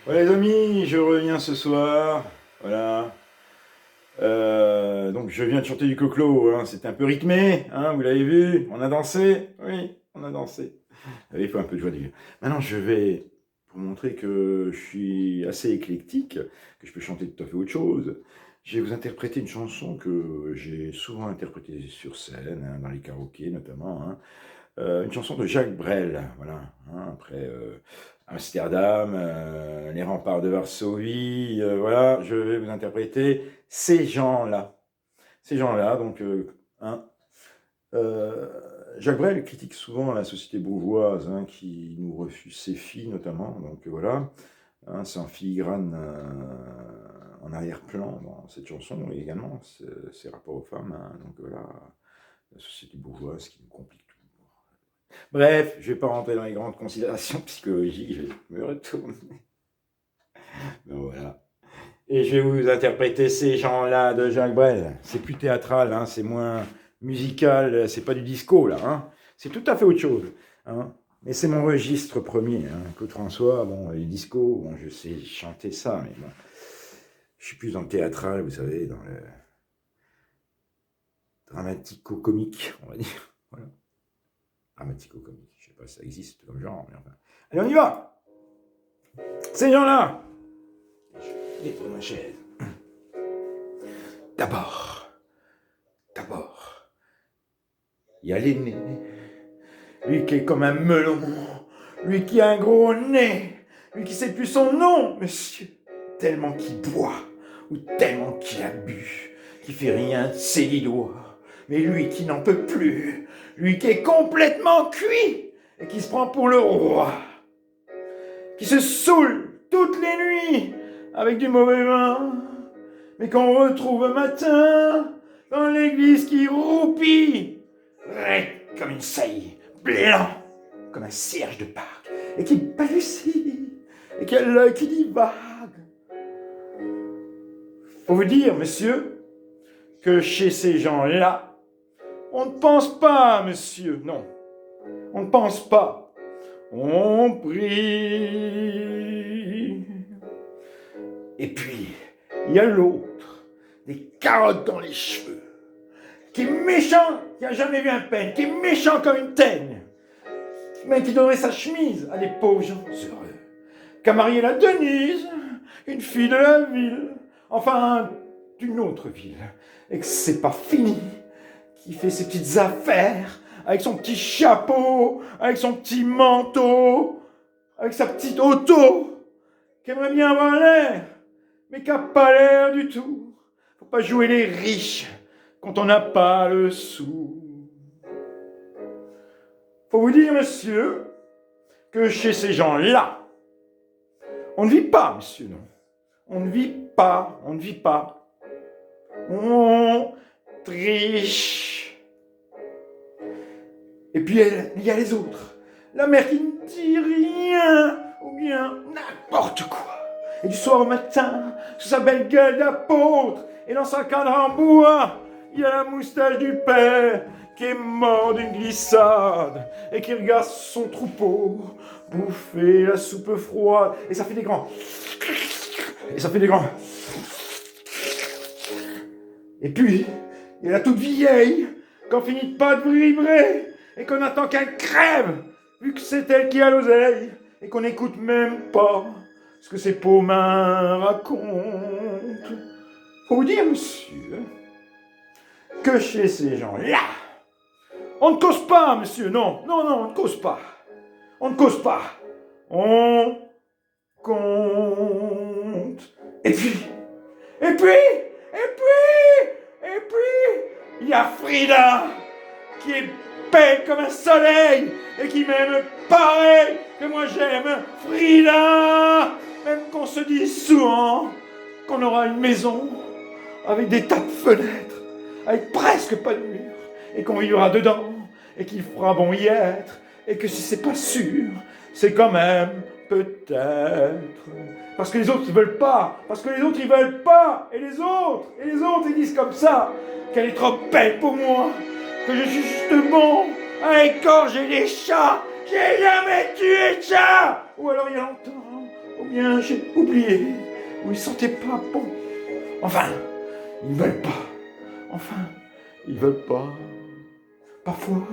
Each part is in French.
Voilà les amis, je reviens ce soir. Voilà. Donc je viens de chanter du Clo-Clo, hein. C'était un peu rythmé, hein, vous l'avez vu. On a dansé. Oui, on a dansé. Il faut un peu de joie de vivre. Maintenant je vais, pour montrer que je suis assez éclectique, que je peux chanter tout à fait autre chose, je vais vous interpréter une chanson que j'ai souvent interprétée sur scène, hein, dans les karaokés notamment, hein. Une chanson de Jacques Brel, voilà, hein, après Amsterdam, les remparts de Varsovie, voilà, je vais vous interpréter ces gens-là. Ces gens-là, donc, hein, euh, Jacques Brel critique souvent la société bourgeoise, hein, qui nous refuse ses filles notamment, donc voilà, hein, c'est en filigrane, en arrière-plan dans cette chanson, et également ses rapports aux femmes, hein, donc voilà, la société bourgeoise qui nous complique tout. Bref, je ne vais pas rentrer dans les grandes considérations psychologiques, je vais me retourner. Ben voilà. Et je vais vous interpréter ces gens-là de Jacques Brel. C'est plus théâtral, hein, c'est moins musical, c'est pas du disco là. Hein. C'est tout à fait autre chose. Hein. Mais c'est mon registre premier. Hein. Claude François, bon, les discos, bon, je sais chanter ça, mais bon. Je suis plus dans le théâtral, vous savez, dans le dramatico-comique, on va dire. Voilà. Dramatico-comique, je sais pas si ça existe comme genre, mais enfin. Allez, on y va! Ces gens-là! Je nettoie ma chaise. D'abord, il y a l'aîné. Lui qui est comme un melon. Lui qui a un gros nez. Lui qui sait plus son nom, monsieur. Tellement qu'il boit. Ou tellement qu'il a bu. Qui fait rien de ses doigts. Mais lui qui n'en peut plus. Lui qui est complètement cuit. Et qui se prend pour le roi. Qui se saoule toutes les nuits. Avec du mauvais vin. Mais qu'on retrouve un matin dans l'église qui roupit, raide comme une saillie, blanc comme un cierge de Pâques, et qui balbutie, et qui a l'œil qui divague. Faut vous dire, monsieur, que chez ces gens-là, on ne pense pas, monsieur, non, on ne pense pas, on prie. Et puis, il y a l'autre, des carottes dans les cheveux, qui est méchant, qui a jamais vu un peigne, qui est méchant comme une teigne, mais qui donnerait sa chemise à des pauvres gens heureux, qu'a marié la Denise, une fille de la ville, enfin d'une autre ville, et que c'est pas fini, qui fait ses petites affaires, avec son petit chapeau, avec son petit manteau, avec sa petite auto, qui aimerait bien avoir l'air, mais qui n'a pas l'air du tout. Faut pas jouer les riches quand on n'a pas le sou. Faut vous dire, monsieur, que chez ces gens-là, on ne vit pas, monsieur, non. On ne vit pas, on ne vit pas. On triche. Et puis il y a les autres. La mère qui ne dit rien, ou bien n'importe quoi. Et du soir au matin, sous sa belle gueule d'apôtre, et dans sa cadre en bois, il y a la moustache du père qui est mort d'une glissade et qui regarde son troupeau bouffer la soupe froide. Et ça fait des grands. Et ça fait des grands. Et puis, il y a la toute vieille qu'on finit pas de vibrer et qu'on attend qu'elle crève, vu que c'est elle qui a l'oseille et qu'on n'écoute même pas ce que ses pauvres mains racontent. Faut vous dire, monsieur, que chez ces gens-là, on ne cause pas, monsieur, non, non, non, on ne cause pas. On ne cause pas. On compte. Et puis, il y a Frida, qui est belle comme un soleil, et qui m'aime pareil que moi j'aime Frida. Même qu'on se dise souvent qu'on aura une maison avec des tas de fenêtres, avec presque pas de murs, et qu'on vivra dedans, et qu'il fera bon y être, et que si c'est pas sûr, c'est quand même peut-être. Parce que les autres ne veulent pas, parce que les autres ils veulent pas, et les autres ils disent comme ça, qu'elle est trop belle pour moi, que je suis juste bon à égorger les chats, j'ai jamais tué de chat. Ou alors il y a longtemps, ou bien, j'ai oublié. Ou ils sentaient pas bon. Enfin, ils veulent pas. Enfin, ils veulent pas. Parfois,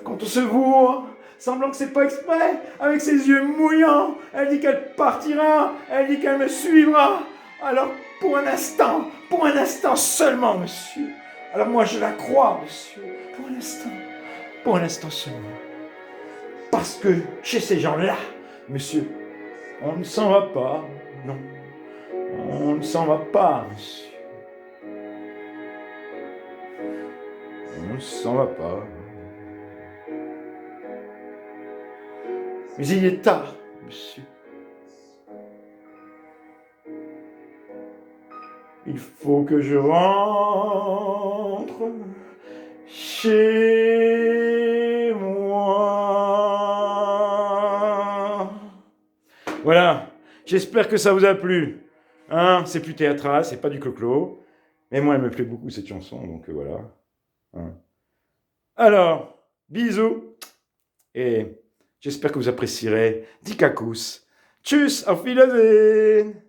quand on se voit, semblant que c'est pas exprès, avec ses yeux mouillants, elle dit qu'elle partira, elle dit qu'elle me suivra. Alors, pour un instant seulement, monsieur. Alors moi, je la crois, monsieur, pour un instant seulement. Parce que chez ces gens-là, monsieur, on ne s'en va pas, non. On ne s'en va pas, monsieur. On ne s'en va pas. Mais il est tard, monsieur. Il faut que je rentre chez moi. Voilà, j'espère que ça vous a plu. Hein, c'est plus théâtral, c'est pas du clo-clo. Mais moi, elle me plaît beaucoup cette chanson, donc voilà. Hein. Alors, bisous. Et j'espère que vous apprécierez. Die Kakus. Tschüss, auf Wiedersehen.